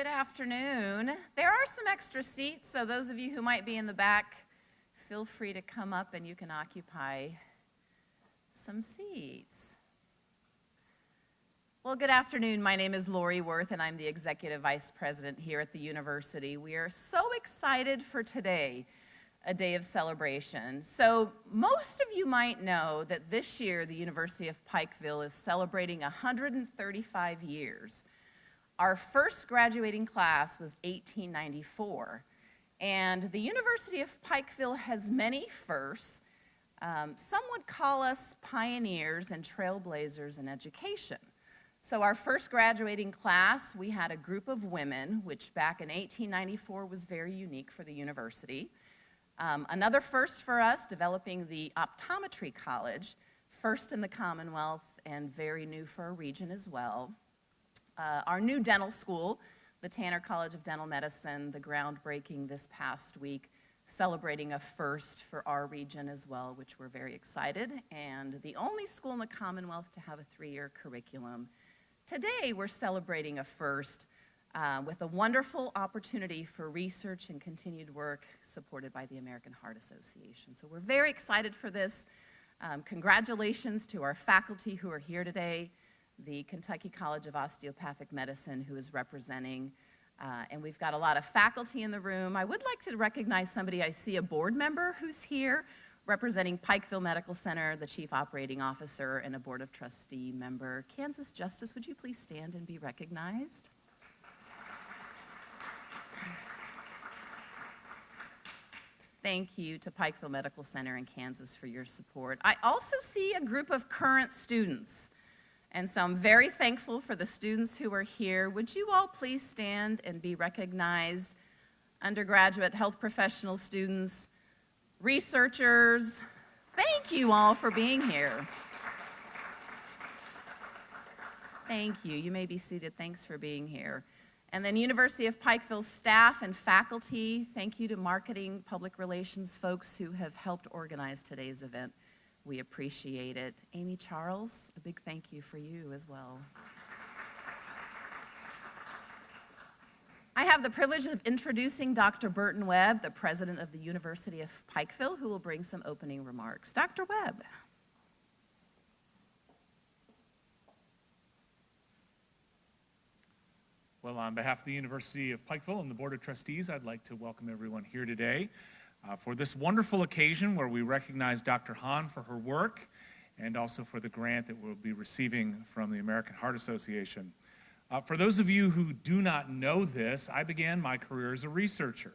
Good afternoon. There are some extra seats, so those of you who might be in the back, feel free to come up and you can occupy some seats. Well, good afternoon. My name is Lori Worth, and I'm the Executive Vice President here at the university. We are so excited for today, a day of celebration. So most of you might know that this year the University of Pikeville is celebrating 135 years. Our first graduating class was 1894, and the University of Pikeville has many firsts. Some would call us pioneers and trailblazers in education. So our first graduating class, we had a group of women, which back in 1894 was very unique for the university. Another first for us, developing the optometry college, first in the Commonwealth and very new for our region as well. Our new dental school, the Tanner College of Dental Medicine, the groundbreaking this past week, celebrating a first for our region as well, which we're very excited, and the only school in the Commonwealth to have a 3-year curriculum. Today, we're celebrating a first with a wonderful opportunity for research and continued work supported by the American Heart Association. So we're very excited for this. Congratulations to our faculty who are here today, the Kentucky College of Osteopathic Medicine, who is representing, and we've got a lot of faculty in the room. I would like to recognize somebody. I see a board member who's here representing Pikeville Medical Center, the Chief Operating Officer, and a Board of Trustee member. Kansas Justice, would you please stand and be recognized? Thank you to Pikeville Medical Center in Kansas for your support. I also see a group of current students. And so I'm very thankful for the students who are here. Would you all please stand and be recognized? Undergraduate health professional students, researchers, thank you all for being here. Thank you. You may be seated. Thanks for being here. And then University of Pikeville staff and faculty, thank you to marketing, public relations folks who have helped organize today's event. We appreciate it. Amy Charles, a big thank you for you as well. I have the privilege of introducing Dr. Burton Webb, the president of the University of Pikeville, who will bring some opening remarks. Dr. Webb. Well, on behalf of the University of Pikeville and the Board of Trustees, I'd like to welcome everyone here today for this wonderful occasion where we recognize Dr. Hahn for her work and also for the grant that we'll be receiving from the American Heart Association. For those of you who do not know this, I began my career as a researcher.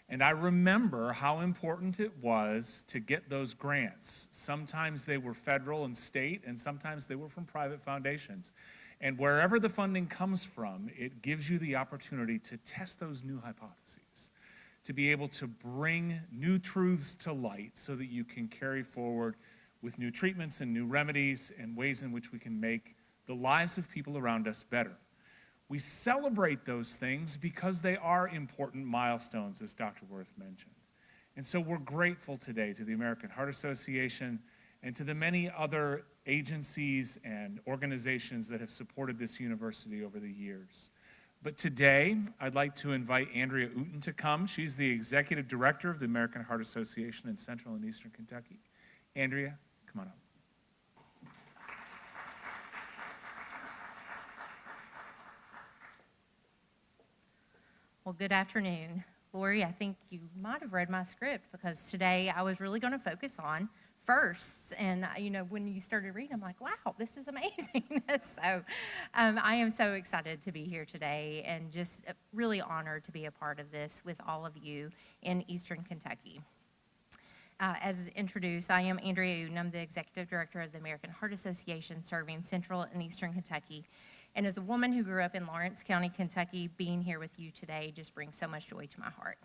And I remember how important it was to get those grants. Sometimes they were federal and state, and sometimes they were from private foundations. And wherever the funding comes from, it gives you the opportunity to test those new hypotheses, to be able to bring new truths to light so that you can carry forward with new treatments and new remedies and ways in which we can make the lives of people around us better. We celebrate those things because they are important milestones, as Dr. Worth mentioned. And so we're grateful today to the American Heart Association and to the many other agencies and organizations that have supported this university over the years. But today, I'd like to invite Andrea Uten to come. She's the Executive Director of the American Heart Association in Central and Eastern Kentucky. Andrea, come on up. Well, good afternoon. Lori, I think you might have read my script because today I was really going to focus on firsts. And, when you started reading, I'm like, wow, this is amazing. So I am so excited to be here today and just really honored to be a part of this with all of you in Eastern Kentucky. As introduced, I am Andrea Uten. I'm the Executive Director of the American Heart Association serving Central and Eastern Kentucky. And as a woman who grew up in Lawrence County, Kentucky, being here with you today just brings so much joy to my heart.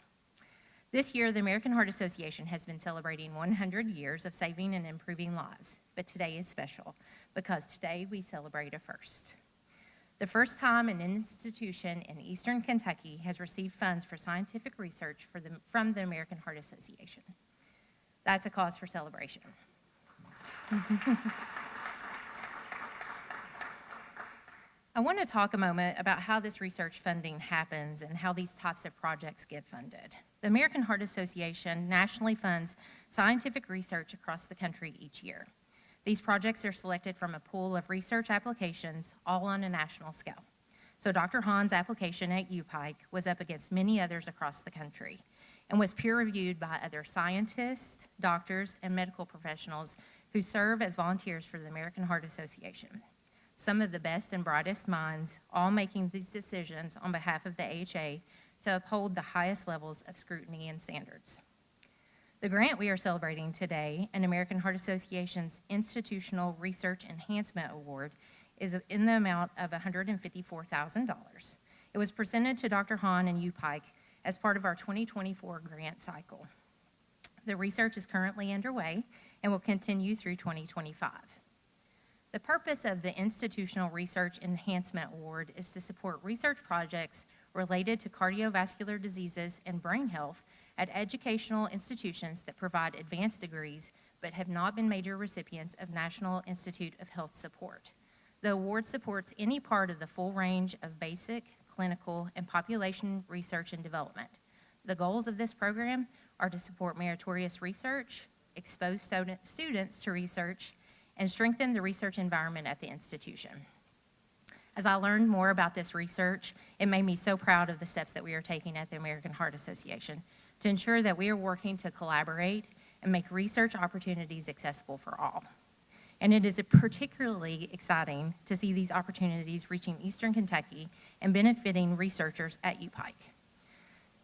This year, the American Heart Association has been celebrating 100 years of saving and improving lives. But today is special because today we celebrate a first. The first time an institution in Eastern Kentucky has received funds for scientific research from the American Heart Association. That's a cause for celebration. I want to talk a moment about how this research funding happens and how these types of projects get funded. The American Heart Association nationally funds scientific research across the country each year. These projects are selected from a pool of research applications, all on a national scale. So Dr. Hahn's application at UPike was up against many others across the country and was peer-reviewed by other scientists, doctors, and medical professionals who serve as volunteers for the American Heart Association. Some of the best and brightest minds, all making these decisions on behalf of the AHA to uphold the highest levels of scrutiny and standards. The grant we are celebrating today, an American Heart Association's Institutional Research Enhancement Award, is in the amount of $154,000. It was presented to Dr. Hahn and UPike as part of our 2024 grant cycle. The research is currently underway and will continue through 2025. The purpose of the Institutional Research Enhancement Award is to support research projects related to cardiovascular diseases and brain health at educational institutions that provide advanced degrees but have not been major recipients of National Institute of Health support. The award supports any part of the full range of basic, clinical, and population research and development. The goals of this program are to support meritorious research, expose students to research, and strengthen the research environment at the institution. As I learned more about this research, it made me so proud of the steps that we are taking at the American Heart Association to ensure that we are working to collaborate and make research opportunities accessible for all. And it is particularly exciting to see these opportunities reaching Eastern Kentucky and benefiting researchers at UPike.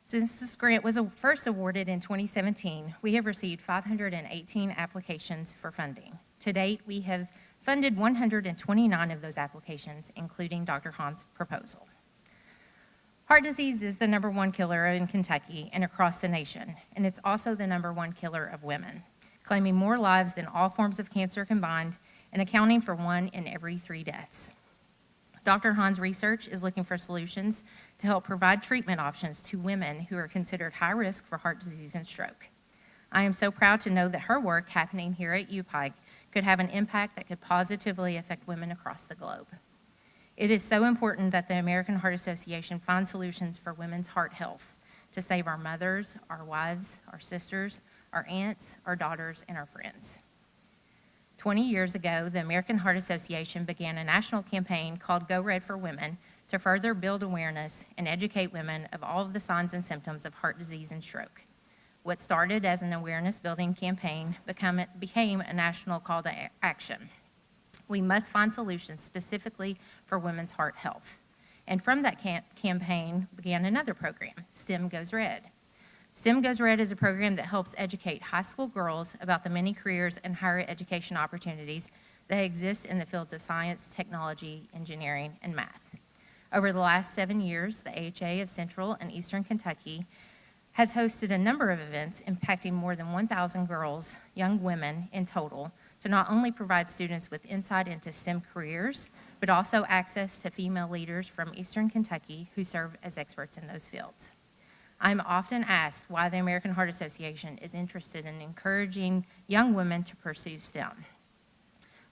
Since this grant was first awarded in 2017, we have received 518 applications for funding. To date, we have funded 129 of those applications, including Dr. Hahn's proposal. Heart disease is the #1 killer in Kentucky and across the nation, and it's also the #1 killer of women, claiming more lives than all forms of cancer combined and accounting for 1 in every 3 deaths. Dr. Hahn's research is looking for solutions to help provide treatment options to women who are considered high risk for heart disease and stroke. I am so proud to know that her work happening here at UPike could have an impact that could positively affect women across the globe. It is so important that the American Heart Association find solutions for women's heart health to save our mothers, our wives, our sisters, our aunts, our daughters, and our friends. 20 years ago, the American Heart Association began a national campaign called Go Red for Women to further build awareness and educate women of all of the signs and symptoms of heart disease and stroke. What started as an awareness-building campaign became a national call to action. We must find solutions specifically for women's heart health. And from that campaign began another program, STEM Goes Red. STEM Goes Red is a program that helps educate high school girls about the many careers and higher education opportunities that exist in the fields of science, technology, engineering, and math. Over the last 7 years, the AHA of Central and Eastern Kentucky has hosted a number of events impacting more than 1,000 girls, young women in total, to not only provide students with insight into STEM careers, but also access to female leaders from Eastern Kentucky who serve as experts in those fields. I'm often asked why the American Heart Association is interested in encouraging young women to pursue STEM.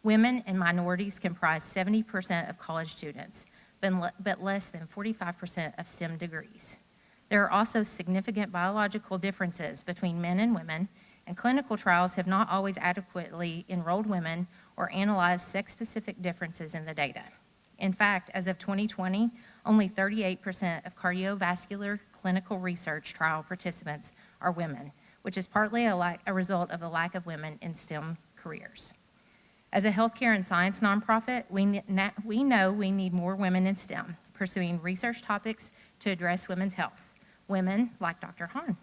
Women and minorities comprise 70% of college students, but less than 45% of STEM degrees. There are also significant biological differences between men and women, and clinical trials have not always adequately enrolled women or analyzed sex-specific differences in the data. In fact, as of 2020, only 38% of cardiovascular clinical research trial participants are women, which is partly a result of the lack of women in STEM careers. As a healthcare and science nonprofit, we know we need more women in STEM, pursuing research topics to address women's health. Women like Dr. Hahn.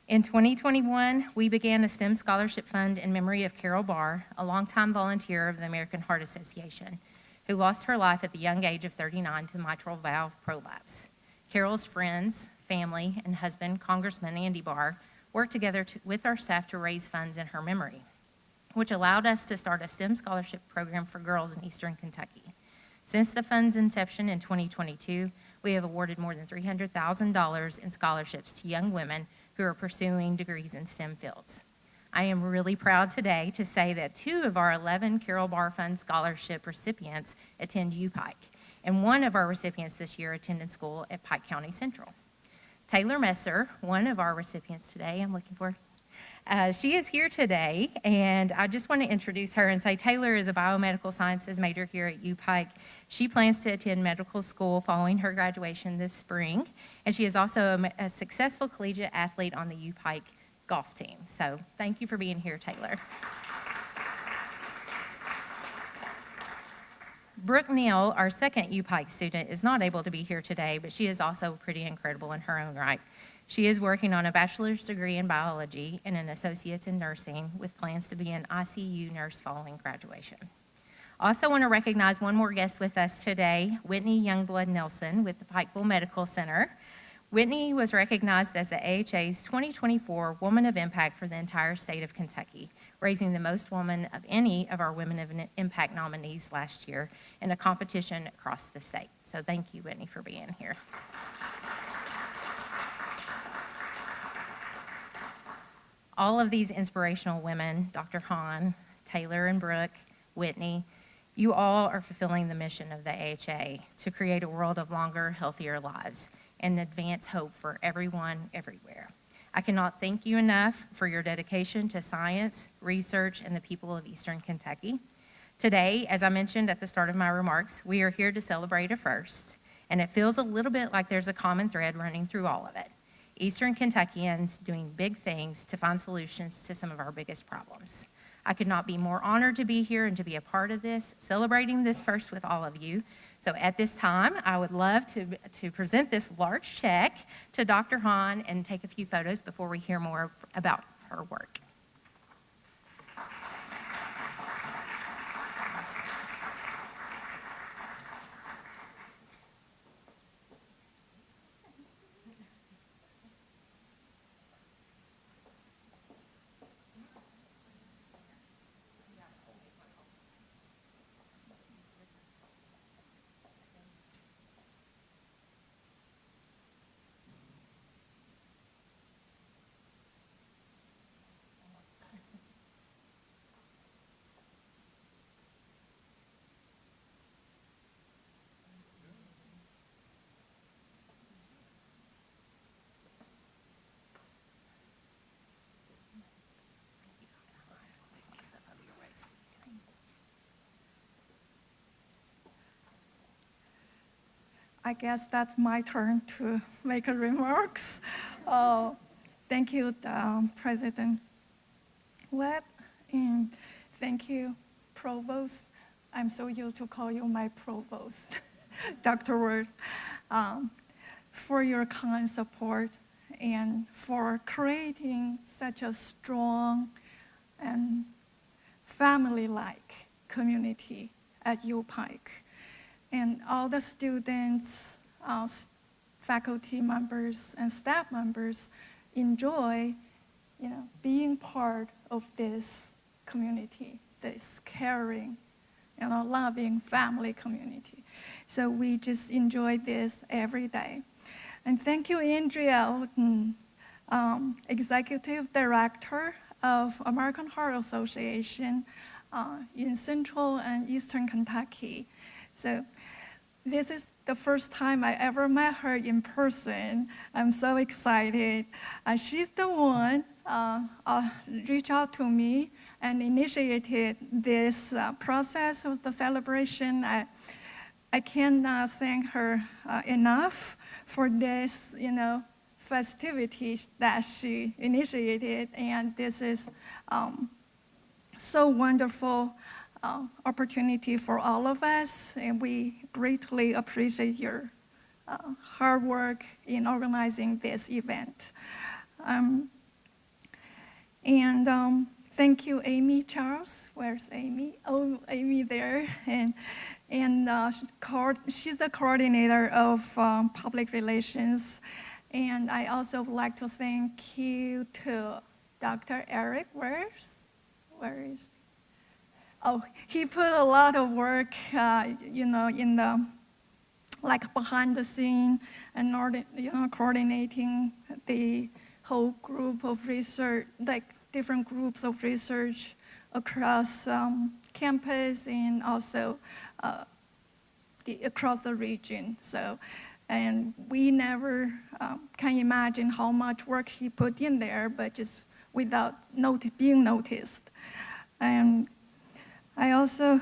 In 2021, we began a STEM scholarship fund in memory of Carol Barr, a longtime volunteer of the American Heart Association, who lost her life at the young age of 39 to mitral valve prolapse. Carol's friends, family, and husband, Congressman Andy Barr, worked together with our staff to raise funds in her memory, which allowed us to start a STEM scholarship program for girls in Eastern Kentucky. Since the fund's inception in 2022, we have awarded more than $300,000 in scholarships to young women who are pursuing degrees in STEM fields. I am really proud today to say that 2 of our 11 Carol Barr Fund scholarship recipients attend UPike, and one of our recipients this year attended school at Pike County Central. Taylor Messer, one of our recipients today, I'm looking for. She is here today, and I just want to introduce her and say Taylor is a biomedical sciences major here at UPike. She plans to attend medical school following her graduation this spring, and she is also a successful collegiate athlete on the UPike golf team. So thank you for being here, Taylor. Brooke Neal, our second UPike student, is not able to be here today, but she is also pretty incredible in her own right. She is working on a bachelor's degree in biology and an associate's in nursing with plans to be an ICU nurse following graduation. Also want to recognize one more guest with us today, Whitney Youngblood Nelson with the Pikeville Medical Center. Whitney was recognized as the AHA's 2024 Woman of Impact for the entire state of Kentucky, raising the most women of any of our Women of Impact nominees last year in a competition across the state. So thank you, Whitney, for being here. All of these inspirational women, Dr. Hahn, Taylor and Brooke, Whitney, you all are fulfilling the mission of the AHA to create a world of longer, healthier lives and advance hope for everyone, everywhere. I cannot thank you enough for your dedication to science, research, and the people of Eastern Kentucky. Today, as I mentioned at the start of my remarks, we are here to celebrate a first, and it feels a little bit like there's a common thread running through all of it. Eastern Kentuckians doing big things to find solutions to some of our biggest problems. I could not be more honored to be here and to be a part of this, celebrating this first with all of you. So at this time, I would love to present this large check to Dr. Hahn and take a few photos before we hear more about her work. I guess that's my turn to make remarks. Thank you, President Webb, and thank you, Provost. I'm so used to call you my Provost, Dr. Word, for your kind support and for creating such a strong and family-like community at UPike. And all the students, faculty members, and staff members enjoy, being part of this community, this caring, loving family community. So we just enjoy this every day. And thank you, Andrea, Executive Director of American Heart Association in Central and Eastern Kentucky. So this is the first time I ever met her in person. I'm so excited. She's the one reached out to me and initiated this process of the celebration. I cannot thank her enough for this, festivity that she initiated, and this is so wonderful opportunity for all of us, and we greatly appreciate your hard work in organizing this event. Thank you, Amy Charles. Where's Amy? Oh, Amy there. And she's the coordinator of public relations. And I also would like to thank you to Dr. Eric. Where is? Oh, he put a lot of work, in the behind the scene and coordinating the whole group of research, different groups of research across campus, and also across the region. So, and we never can imagine how much work he put in there, but just without being noticed. And I also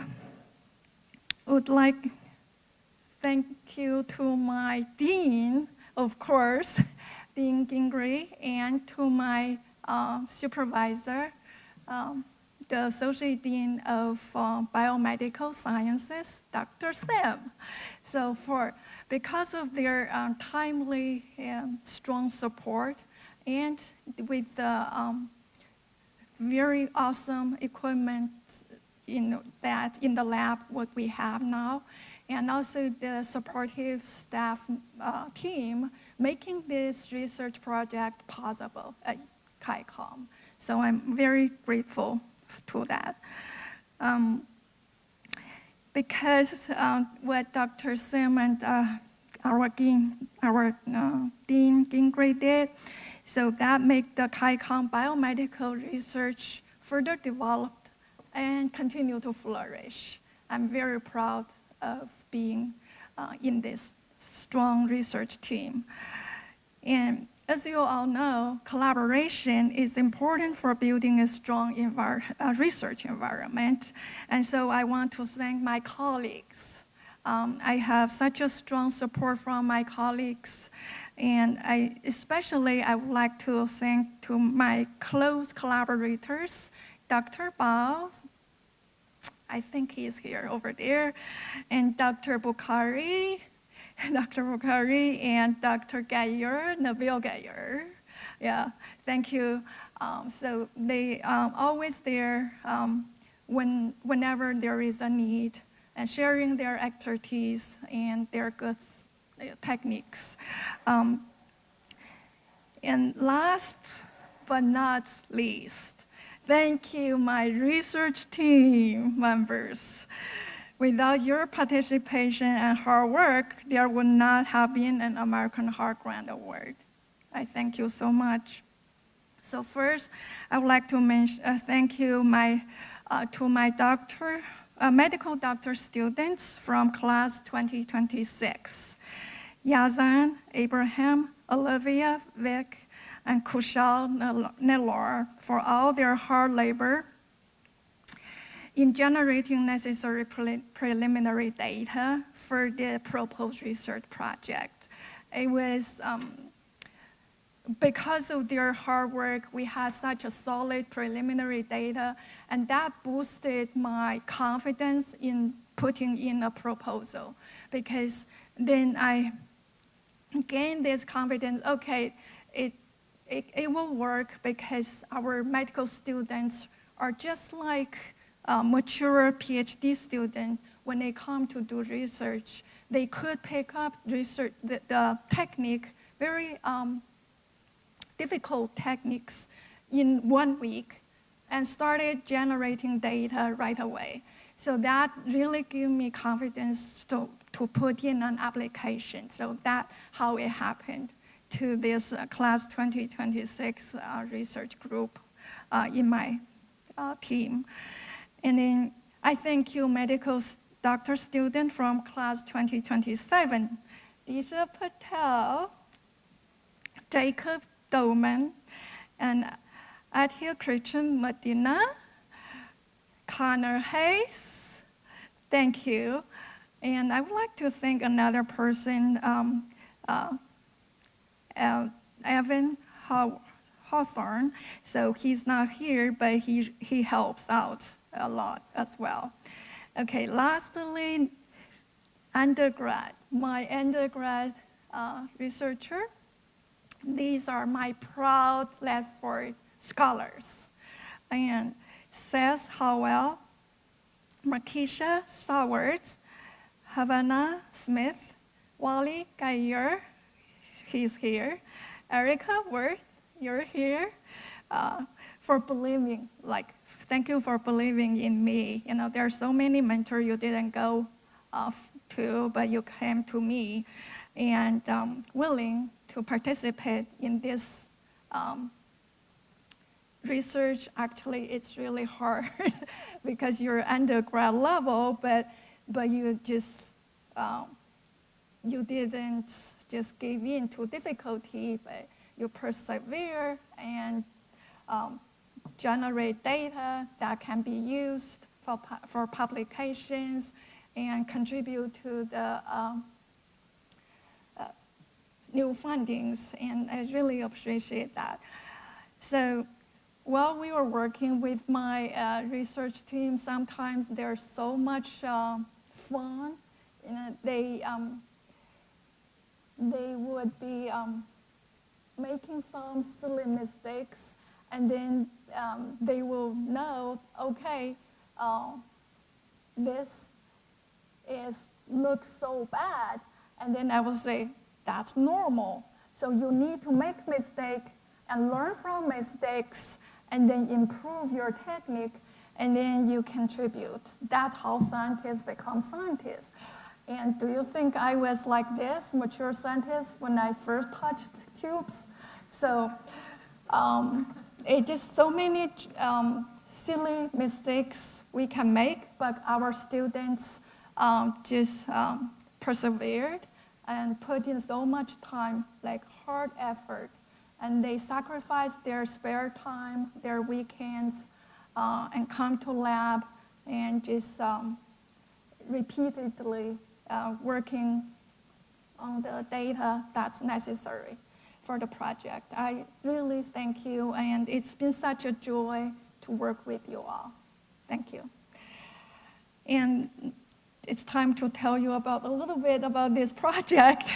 would like thank you to my dean, of course, Dean Gingrey, and to my supervisor, the Associate Dean of Biomedical Sciences, Dr. Sam. So because of their timely and strong support, and with the very awesome equipment in the lab, what we have now, and also the supportive staff team making this research project possible at KaiCom. So I'm very grateful to that. Because what Dr. Sim and our Dean Gingrey did, so that make the KaiCom biomedical research further developed and continue to flourish. I'm very proud of being in this strong research team. And as you all know, collaboration is important for building a strong research environment. And so I want to thank my colleagues. I have such a strong support from my colleagues. And especially I would like to thank to my close collaborators, Dr. Bao, I think he is here over there, and Dr. Bukhari, and Dr. Gayer, Nabil Gayer. Yeah, thank you. So they always there whenever there is a need, and sharing their expertise and their good techniques. And last but not least, thank you, my research team members. Without your participation and hard work, there would not have been an American Heart Grant Award. I thank you so much. So first, I would like to thank you to my medical doctor students from class 2026. Yazan, Abraham, Olivia, Vic, and Kushal Nelor for all their hard labor in generating necessary preliminary data for the proposed research project. It was because of their hard work, we had such a solid preliminary data, and that boosted my confidence in putting in a proposal, because then I gained this confidence, okay, it will work because our medical students are just like mature PhD students. When they come to do research, they could pick up research, the technique, very difficult techniques in 1 week and started generating data right away. So that really gave me confidence to put in an application. So that's how it happened to this class 2026 research group in my team. And then I thank you, medical doctor student from class 2027, Disha Patel, Jacob Doman, and Adhir Christian Medina, Connor Hayes, thank you. And I would like to thank another person, Evan Hawthorne. So he's not here, but he helps out a lot as well. Okay, lastly, undergrad, my undergrad researcher. These are my proud Ledford scholars. And Seth Howell, Markeisha Sowards, Havana Smith, Wally Gayer, he's here, Erica Worth, you're here, for believing, thank you for believing in me. You know, there are so many mentors you didn't go to, but you came to me and willing to participate in this research. Actually, it's really hard because you're undergrad level, but you just you didn't just give in to difficulty, but you persevere and generate data that can be used for publications and contribute to the new fundings, and I really appreciate that. So while we were working with my research team, sometimes there's so much fun. You know, they would be making some silly mistakes, and then they will know, okay, this looks so bad, and then I will say, that's normal. So you need to make mistake and learn from mistakes and then improve your technique, and then you contribute. That's how scientists become scientists. And do you think I was like this, mature scientist, when I first touched tubes? So it just so many silly mistakes we can make, but our students just persevered and put in so much time, like hard effort. And they sacrificed their spare time, their weekends, and come to lab and just repeatedly working on the data that's necessary for the project. I really thank you, and it's been such a joy to work with you all. Thank you. And it's time to tell you about a little bit about this project.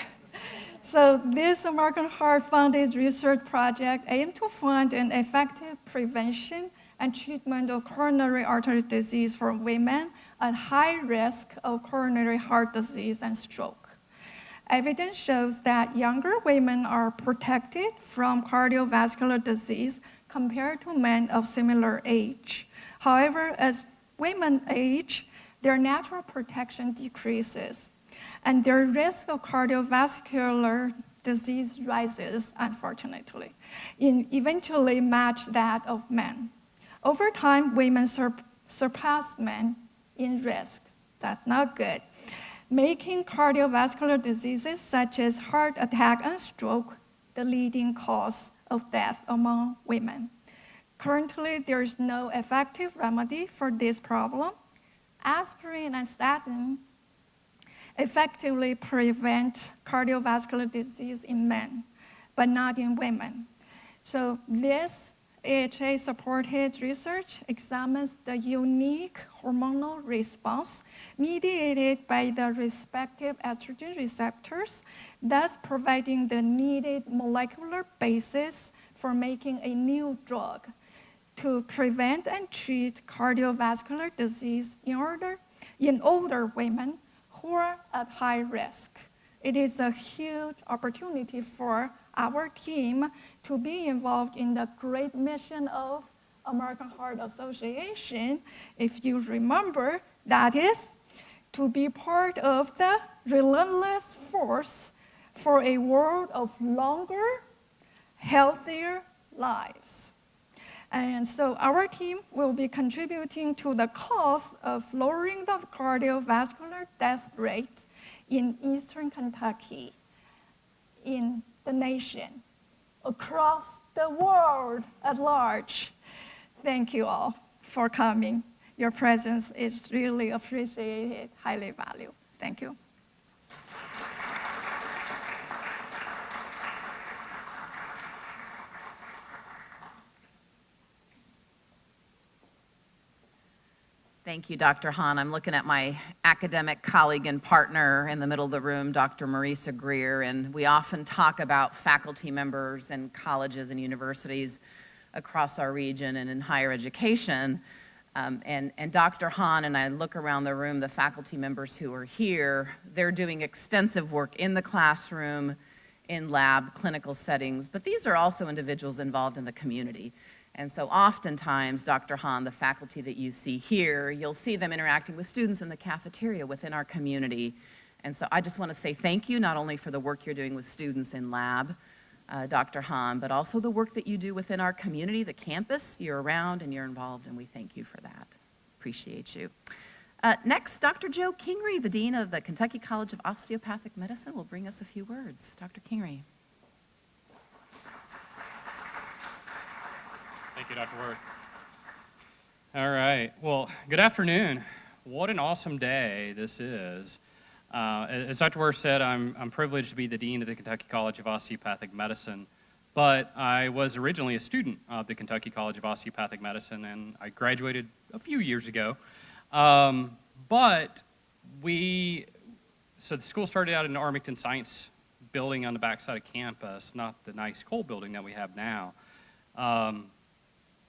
So this American Heart Founded research project aims to fund an effective prevention and treatment of coronary artery disease for women at high risk of coronary heart disease and stroke. Evidence shows that younger women are protected from cardiovascular disease compared to men of similar age. However, as women age, their natural protection decreases, and their risk of cardiovascular disease rises, unfortunately, and eventually match that of men. Over time, women surpass men in risk. That's not good, making cardiovascular diseases such as heart attack and stroke the leading cause of death among women. Currently, there is no effective remedy for this problem. Aspirin and statin effectively prevent cardiovascular disease in men, but not in women. So this AHA-supported research examines the unique hormonal response mediated by the respective estrogen receptors, thus providing the needed molecular basis for making a new drug to prevent and treat cardiovascular disease in older women who are at high risk. It is a huge opportunity for our team to be involved in the great mission of American Heart Association. If you remember, that is to be part of the relentless force for a world of longer, healthier lives. And so our team will be contributing to the cause of lowering the cardiovascular death rate in Eastern Kentucky, in the nation, across the world at large. Thank you all for coming. Your presence is really appreciated, highly valued. Thank you. Thank you, Dr. Han. I'm looking at my academic colleague and partner in the middle of the room, Dr. Marisa Greer, and we often talk about faculty members in colleges and universities across our region and in higher education. And Dr. Han and I look around the room, the faculty members who are here, they're doing extensive work in the classroom, in lab, clinical settings, but these are also individuals involved in the community. And so oftentimes, Dr. Han, the faculty that you see here, you'll see them interacting with students in the cafeteria within our community. And so I just want to say thank you, not only for the work you're doing with students in lab, Dr. Han, but also the work that you do within our community, the campus. You're around and you're involved, and we thank you for that. Appreciate you. Next, Dr. Joe Kingery, the Dean of the Kentucky College of Osteopathic Medicine, will bring us a few words. Dr. Kingery. Thank you, Dr. Worth. All right. Well, good afternoon. What an awesome day this is. As Dr. Worth said, I'm privileged to be the Dean of the Kentucky College of Osteopathic Medicine, but I was originally a student of the Kentucky College of Osteopathic Medicine, and I graduated a few years ago. But so the school started out in the Armington Science building on the backside of campus, not the nice Cole building that we have now.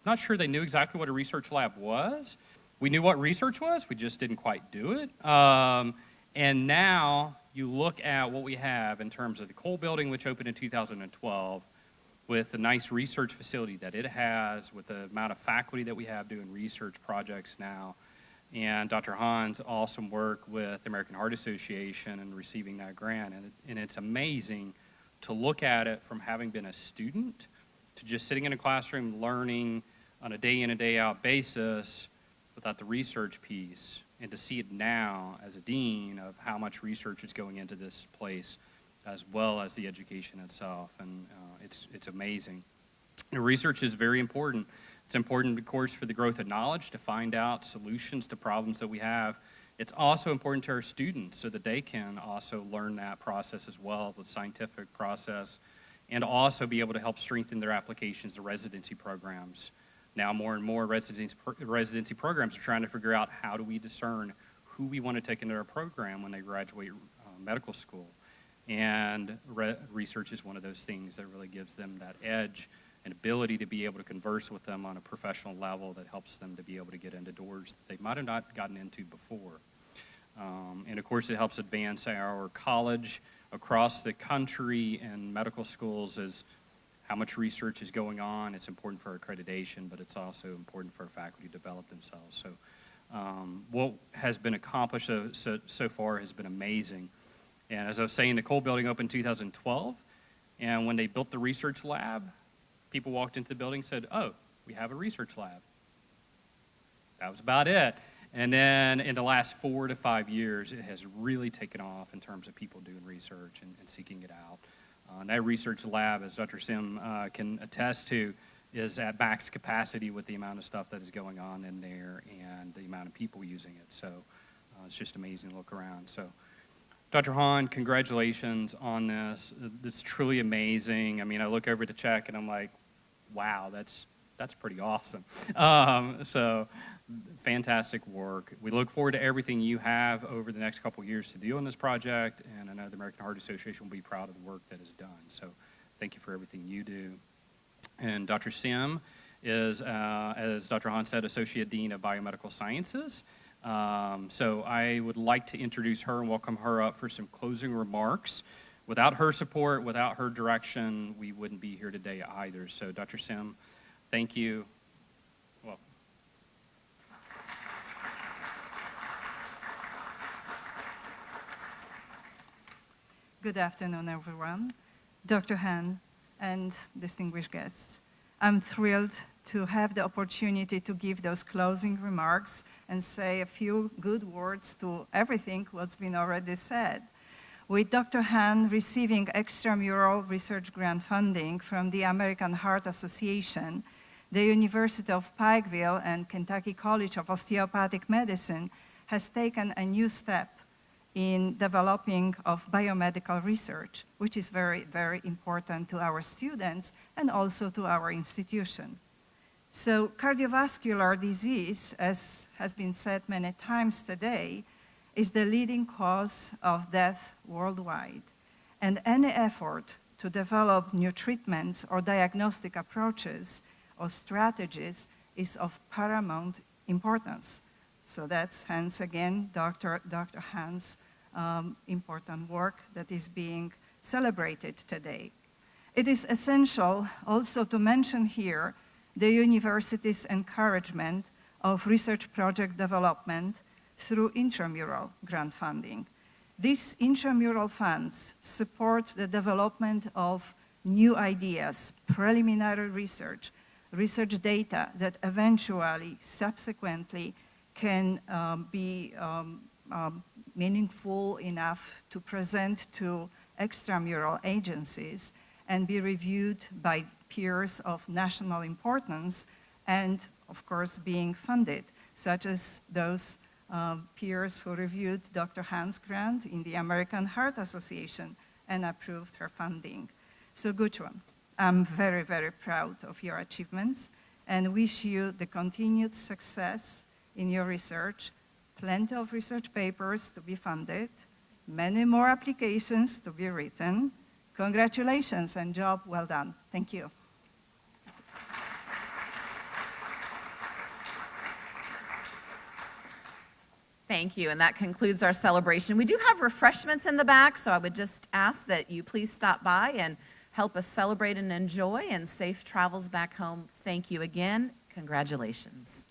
Not sure they knew exactly what a research lab was. We knew what research was, we just didn't quite do it. And now you look at what we have in terms of the Cole building, which opened in 2012, with the nice research facility that it has, with the amount of faculty that we have doing research projects now, and Dr. Hahn's awesome work with the American Heart Association and receiving that grant. And it's amazing to look at it from having been a student to just sitting in a classroom learning on a day in and day out basis without the research piece, and to see it now as a dean of how much research is going into this place as well as the education itself. And it's amazing. And research is very important. It's important, of course, for the growth of knowledge, to find out solutions to problems that we have. It's also important to our students so that they can also learn that process as well, the scientific process, and also be able to help strengthen their applications to residency programs. Now more and more residency programs are trying to figure out how do we discern who we want to take into our program when they graduate medical school. And research is one of those things that really gives them that edge and ability to be able to converse with them on a professional level that helps them to be able to get into doors that they might have not gotten into before. And of course, it helps advance our college across the country and medical schools as how much research is going on. It's important for accreditation, but it's also important for our faculty to develop themselves. So what has been accomplished so far has been amazing. And as I was saying, the Cole building opened in 2012, and when they built the research lab, people walked into the building and said, oh, we have a research lab. That was about it. And then in the last 4 to 5 years, it has really taken off in terms of people doing research and seeking it out. And that research lab, as Dr. Sim can attest to, is at max capacity with the amount of stuff that is going on in there and the amount of people using it. So it's just amazing to look around. So Dr. Hahn, congratulations on this. It's truly amazing. I mean, I look over to check and I'm like, wow, that's pretty awesome. So fantastic work. We look forward to everything you have over the next couple of years to do on this project, and I know the American Heart Association will be proud of the work that is done. So thank you for everything you do. And Dr. Sim is, as Dr. Hahn said, Associate Dean of Biomedical Sciences. So I would like to introduce her and welcome her up for some closing remarks. Without her support, without her direction, we wouldn't be here today either. So Dr. Sim, thank you. Welcome. Good afternoon, everyone. Dr. Hahn and distinguished guests. I'm thrilled to have the opportunity to give those closing remarks and say a few good words to everything what's been already said. With Dr. Hahn receiving extramural research grant funding from the American Heart Association, the University of Pikeville and Kentucky College of Osteopathic Medicine has taken a new step in developing of biomedical research, which is very, very important to our students and also to our institution. So cardiovascular disease, as has been said many times today, is the leading cause of death worldwide. And any effort to develop new treatments or diagnostic approaches or strategies is of paramount importance. So that's hence again Dr. Hahn's important work that is being celebrated today. It is essential also to mention here the university's encouragement of research project development through intramural grant funding. These intramural funds support the development of new ideas, preliminary research, research data that eventually, subsequently, can be meaningful enough to present to extramural agencies and be reviewed by peers of national importance and, of course, being funded, such as those peers who reviewed Dr. Han's grant in the American Heart Association and approved her funding. So Gudrun, I'm very, very proud of your achievements and wish you the continued success in your research, plenty of research papers to be funded, many more applications to be written. Congratulations and job well done. Thank you. Thank you, and that concludes our celebration. We do have refreshments in the back, so I would just ask that you please stop by and help us celebrate and enjoy, and safe travels back home. Thank you again. Congratulations.